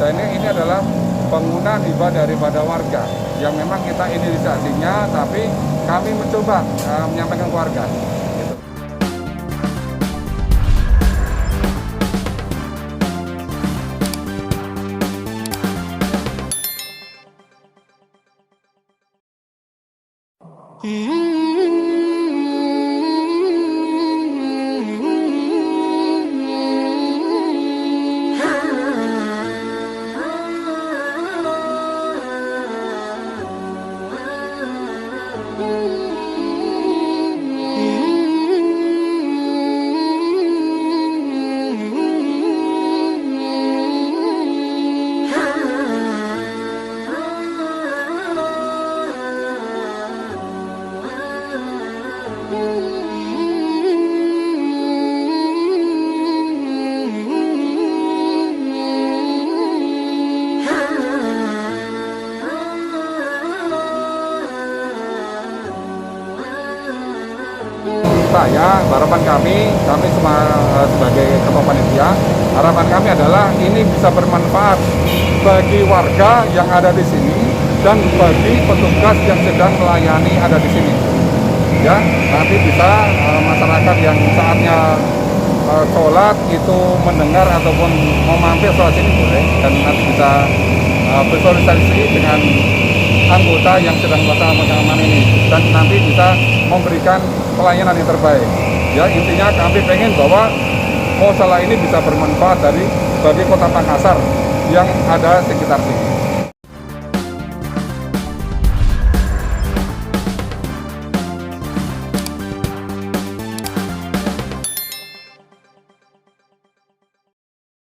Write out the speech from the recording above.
Dan ini adalah penggunaan hibah daripada warga yang memang kita inisiasinya, tapi kami mencoba menyampaikan ke warga. Gitu. Harapan kami sebagai ketua panitia, harapan kami adalah ini bisa bermanfaat bagi warga yang ada di sini dan bagi petugas yang sedang melayani ada di sini. Ya, nanti bisa masyarakat yang saatnya sholat itu mendengar ataupun mau mampir sholat sini boleh, dan nanti bisa bersosialisasi dengan anggota yang sedang melaksanakan pengamanan ini, dan nanti bisa memberikan pelayanan yang terbaik. Ya, intinya kami pengen bahwa mushola ini bisa bermanfaat bagi Kota Makassar yang ada sekitar sini.